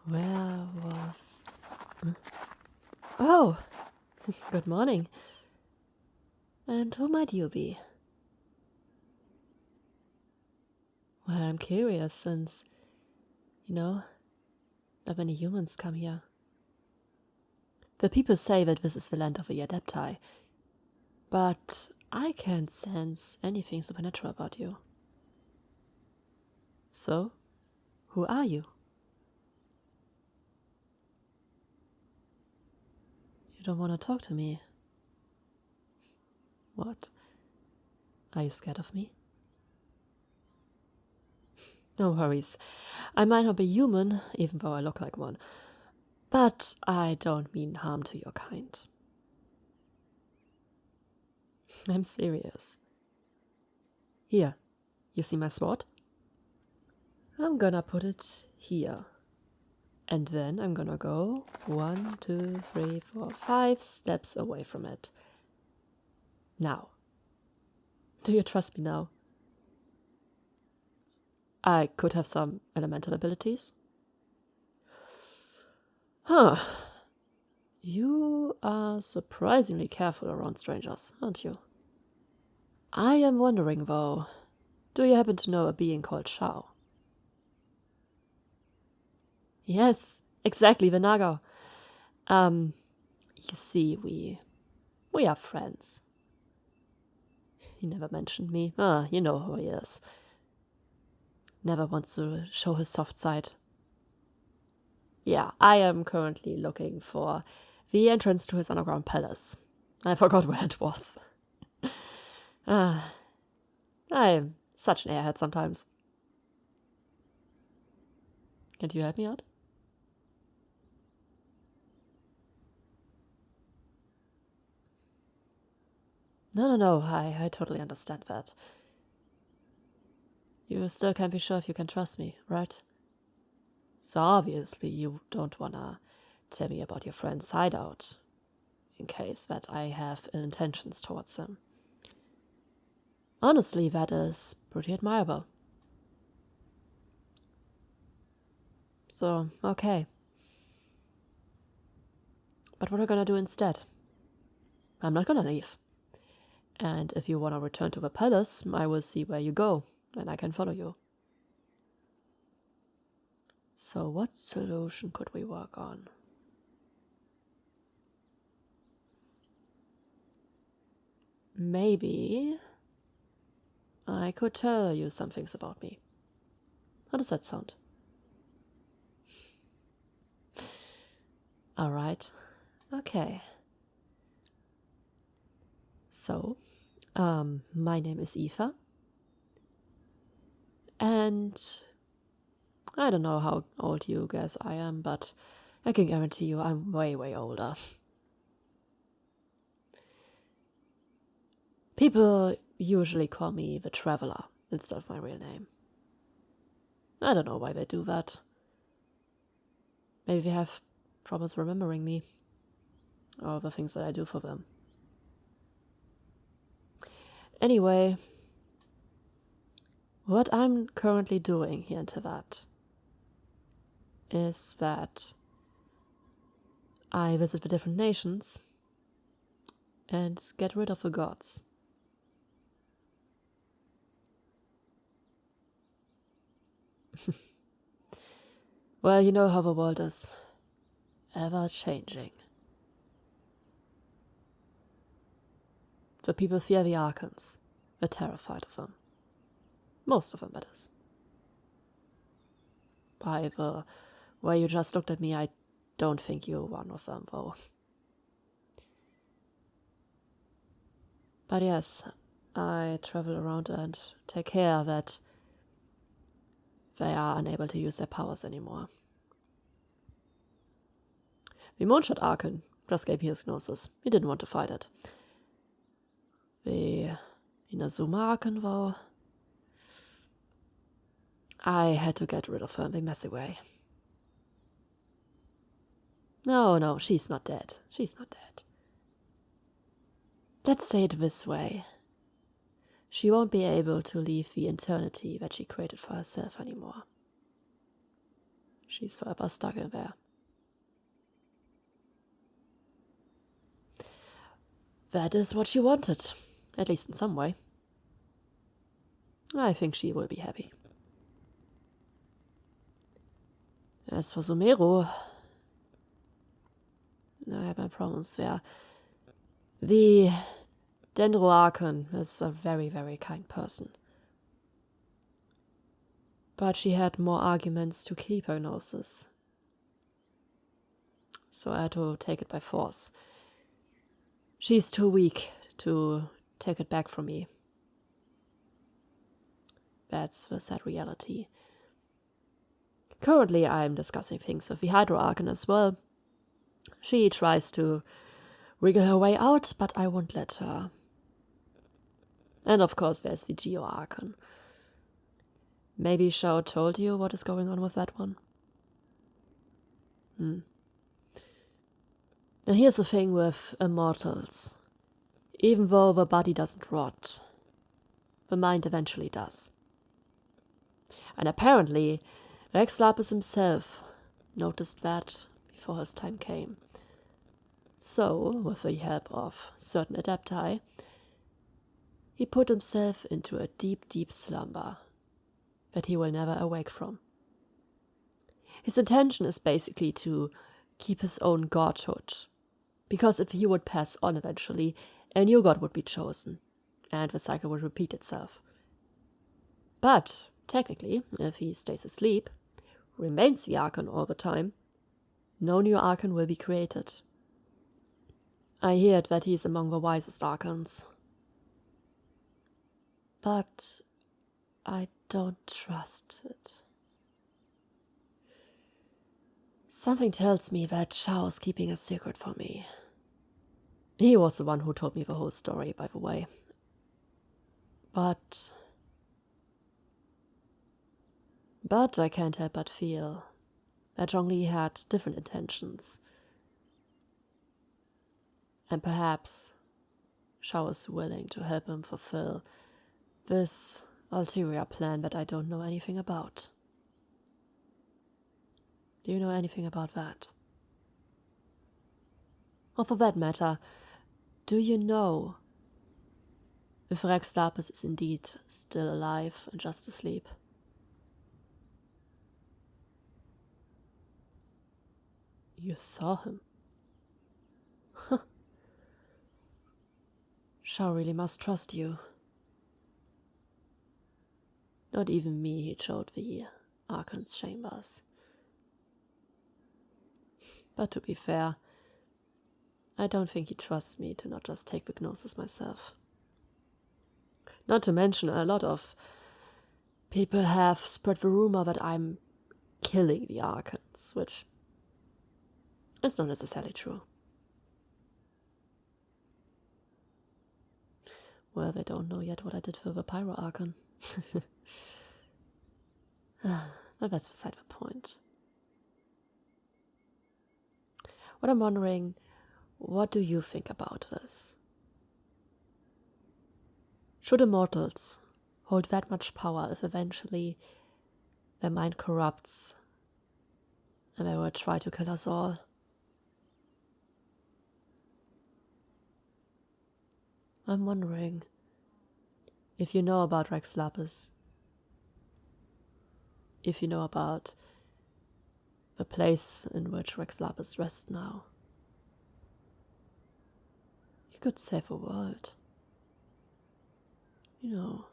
Where was... Oh! Good morning. And who might you be? Well, I'm curious since, not many humans come here. The people say that this is the land of the Adepti, but I can't sense anything supernatural about you. So, who are you? You don't want to talk to me. What? Are you scared of me? No worries. I might not be human, even though I look like one. But I don't mean harm to your kind. I'm serious. Here, you see my sword? I'm gonna put it here. And then I'm gonna go 1, 2, 3, 4, 5 steps away from it. Now. Do you trust me now? I could have some elemental abilities. Huh. You are surprisingly careful around strangers, aren't you? I am wondering, though, do you happen to know a being called Xiao? Yes, exactly, the Naga. You see, we are friends. He never mentioned me. You know who he is. Never wants to show his soft side. Yeah, I am currently looking for the entrance to his underground palace. I forgot where it was. I'm such an airhead sometimes. Can't you help me out? No, I totally understand that. You still can't be sure if you can trust me, right? So obviously you don't wanna tell me about your friend's hideout, in case that I have ill intentions towards him. Honestly, that is pretty admirable. So, okay. But what are we gonna do instead? I'm not gonna leave. And if you wanna return to the palace, I will see where you go, and I can follow you. So what solution could we work on? Maybe I could tell you some things about me. How does that sound? Alright. Okay. So, my name is Aoife. And I don't know how old you guess I am, but I can guarantee you I'm way, way older. People usually call me the Traveler instead of my real name. I don't know why they do that. Maybe they have problems remembering me, or the things that I do for them. Anyway, what I'm currently doing here in TwT is that I visit the different nations and get rid of the gods. Well, you know how the world is. Ever changing. The people fear the Archons. They're terrified of them. Most of them, that is. By the way you just looked at me, I don't think you're one of them, though. But yes, I travel around and take care that they are unable to use their powers anymore. The Moonshot Archon just gave me his gnosis. He didn't want to fight it. The Inazuma Archon, though, I had to get rid of her in the messy way. No, she's not dead. She's not dead. Let's say it this way. She won't be able to leave the eternity that she created for herself anymore. She's forever stuck in there. That is what she wanted, at least in some way. I think she will be happy. As for Sumeru, I have my problems there. The Dendroarchon is a very, very kind person. But she had more arguments to keep her gnosis. So I had to take it by force. She's too weak to take it back from me. That's the sad reality. Currently, I'm discussing things with the Hydroarchon as well. She tries to wriggle her way out, but I won't let her. And of course, there's the Geoarchon. Maybe Xiao told you what is going on with that one? Now here's the thing with immortals. Even though the body doesn't rot, the mind eventually does. And apparently, Rex Lapis himself noticed that before his time came. So, with the help of certain adepti, he put himself into a deep, deep slumber that he will never awake from. His intention is basically to keep his own godhood, because if he would pass on eventually, a new god would be chosen, and the cycle would repeat itself. But, technically, if he stays asleep, remains the Archon all the time, no new Archon will be created. I heard that he's among the wisest Archons. But I don't trust it. Something tells me that Xiao is keeping a secret from me. He was the one who told me the whole story, by the way. But I can't help but feel that Zhongli had different intentions. And perhaps Xiao is willing to help him fulfill this ulterior plan that I don't know anything about. Do you know anything about that? Or for that matter, do you know if Rex Lapis is indeed still alive and just asleep? You saw him? Huh. Xiao really must trust you. Not even me he showed the Archon's chambers. But to be fair, I don't think he trusts me to not just take the Gnosis myself. Not to mention, a lot of people have spread the rumor that I'm killing the Archons, which is not necessarily true. Well, they don't know yet what I did for the Pyro Archon. But that's beside the point. What I'm wondering, what do you think about this? Should immortals hold that much power if eventually their mind corrupts and they will try to kill us all? I'm wondering if you know about Rex Lapis, if you know about the place in which Rex Lapis rests now. You could save the world. You know,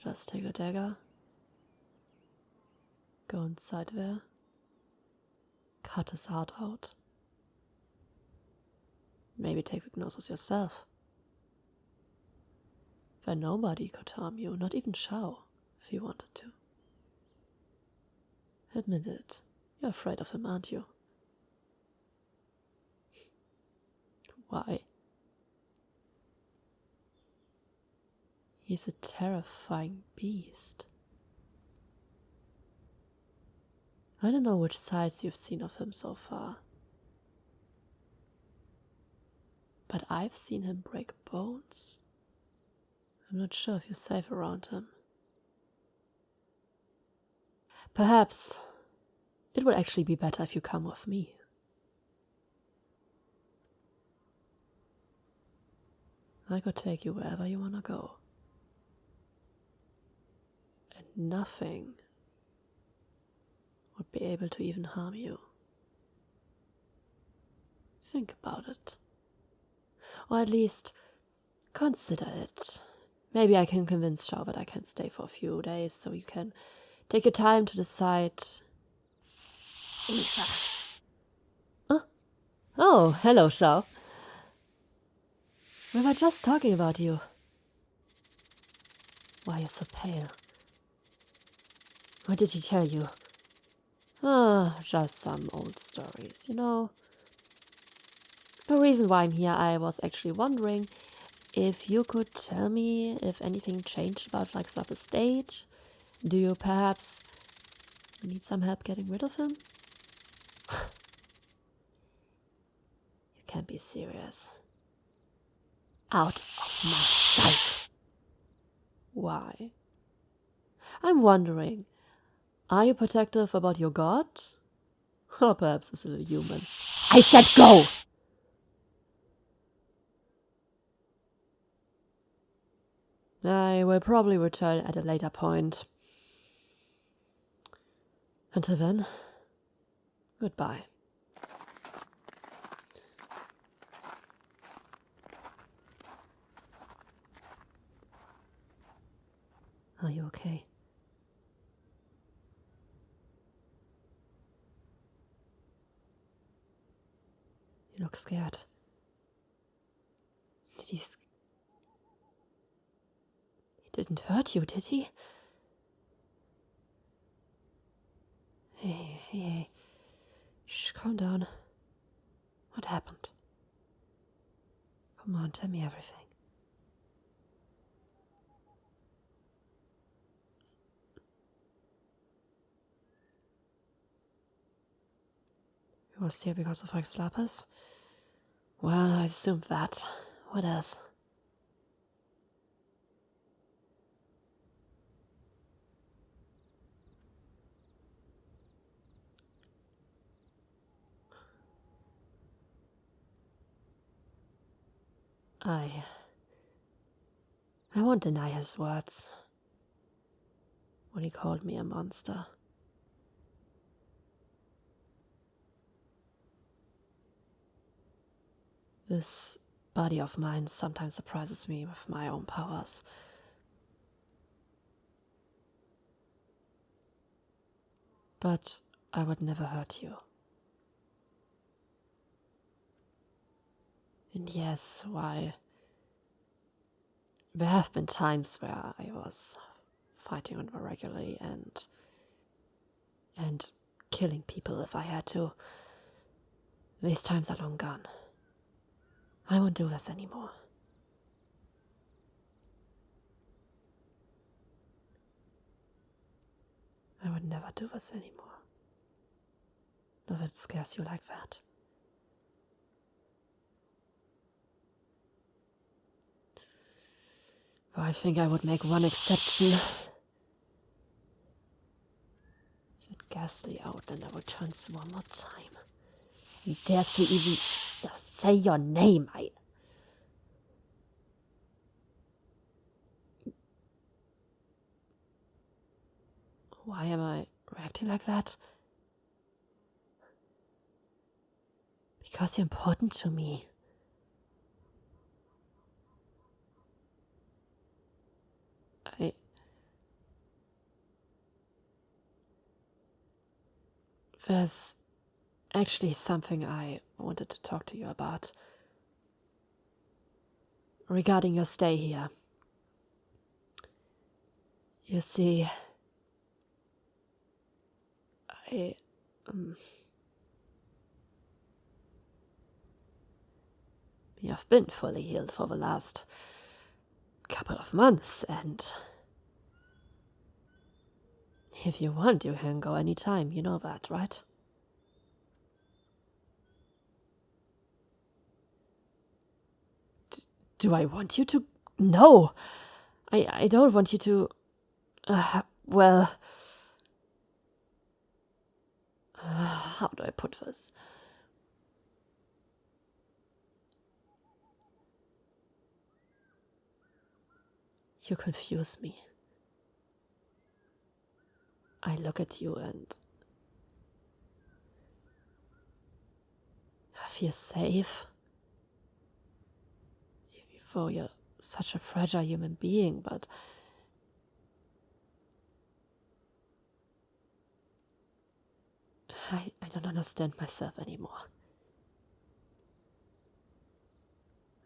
just take a dagger, go inside there, cut his heart out. Maybe take the Gnosis yourself. Then nobody could harm you, not even Xiao, if you wanted to. Admit it, you're afraid of him, aren't you? Why? He's a terrifying beast. I don't know which sides you've seen of him so far, but I've seen him break bones. I'm not sure if you're safe around him. Perhaps it would actually be better if you come with me. I could take you wherever you want to go. And nothing would be able to even harm you. Think about it. Or at least consider it. Maybe I can convince Xiao that I can stay for a few days so you can take your time to decide. Eva. Huh? Oh, hello, Xiao. We were just talking about you. Why are you so pale? What did he tell you? Just some old stories, you know. The reason why I'm here, I was actually wondering if you could tell me if anything changed about Rex Lapis' state. Do you perhaps need some help getting rid of him? You can't be serious. Out of my sight. Why? I'm wondering, are you protective about your god? Or perhaps a little human? I said go! I will probably return at a later point. Until then, goodbye. Are you okay? You look scared. He didn't hurt you, did he? Hey. Shh, calm down. What happened? Come on, tell me everything. You was here because of Rex Lapis? Well, I assumed that. What else? I won't deny his words when he called me a monster. This body of mine sometimes surprises me with my own powers. But I would never hurt you. And yes, why? There have been times where I was fighting on regularly and killing people if I had to. These times are long gone. I won't do this anymore. I would never do this anymore. Not if it scares you like that. But I think I would make one exception. If it ghastly out, then I would chance one more time. You dare to even just say your name, Why am I reacting like that? Because you're important to me. There's actually something I wanted to talk to you about. Regarding your stay here. You see, you've been fully healed for the last couple of months, and if you want, you can go anytime, you know that, right? Do I want you to? No! I don't want you to... well... How do I put this? You confuse me. I look at you and I feel safe. Even though you're such a fragile human being, but I don't understand myself anymore.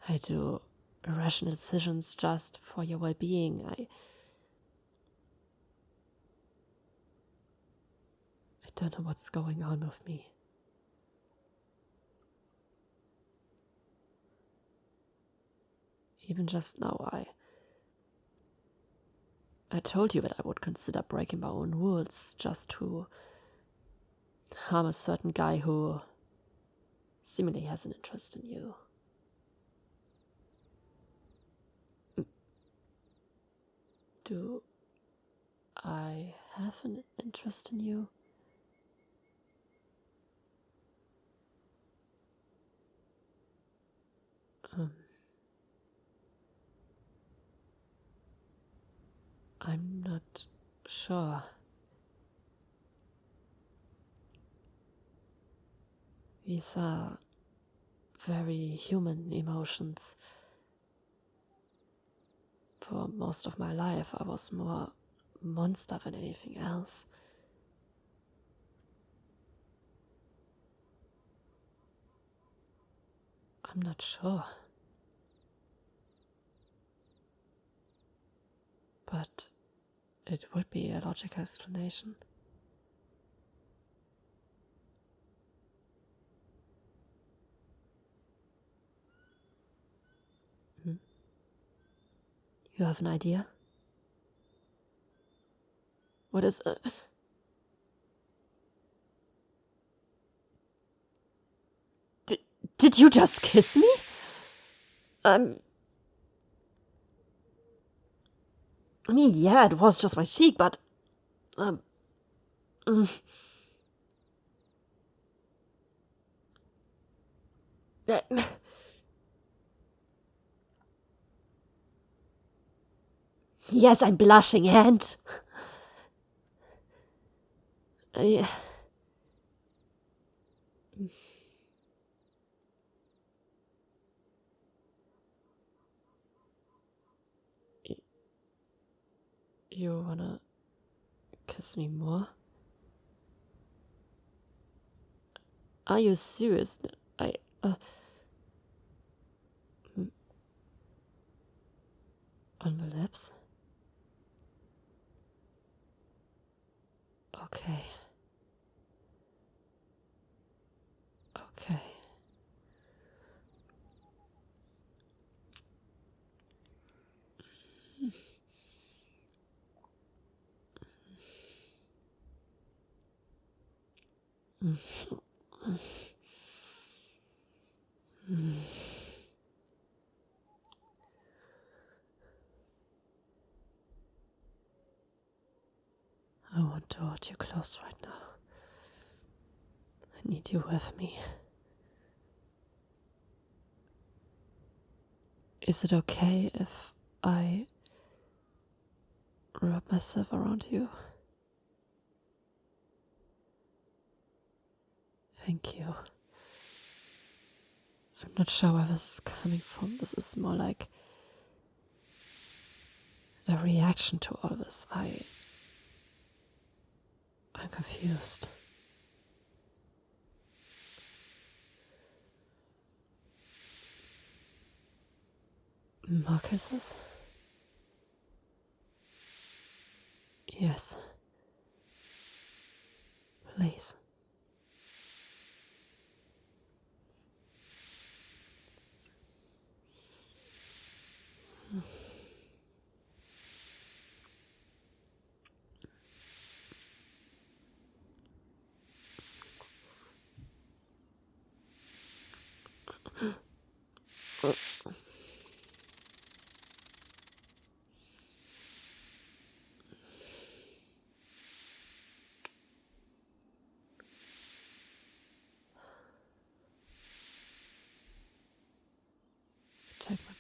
I do irrational decisions just for your well-being. I don't know what's going on with me. Even just now, I told you that I would consider breaking my own rules just to harm a certain guy who seemingly has an interest in you. Do I have an interest in you? I'm not sure. These are very human emotions. For most of my life, I was more monster than anything else. I'm not sure. But it would be a logical explanation. You have an idea? What is it? Did you just kiss me? I mean, yeah, it was just my cheek, but yes, I'm blushing, and you wanna kiss me more? Are you serious? On the lips? Okay. Okay. I want to hold you close right now. I need you with me. Is it okay if I wrap myself around you? Thank you. I'm not sure where this is coming from. This is more like a reaction to all this. I'm confused. More kisses? Yes. Please.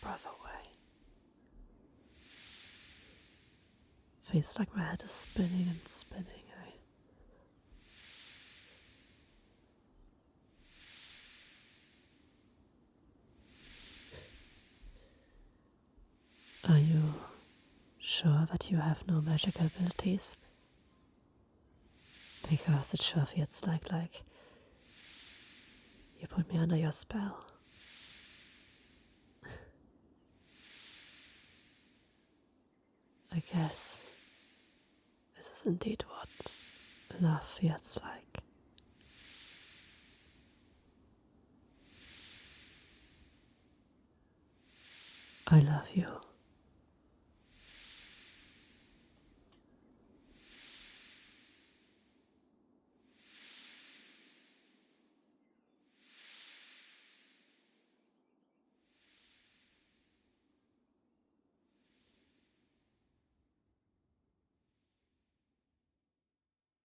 breath away. Feels like my head is spinning and spinning. Are you sure that you have no magical abilities? Because it sure feels like you put me under your spell. I guess this is indeed what love feels like. I love you.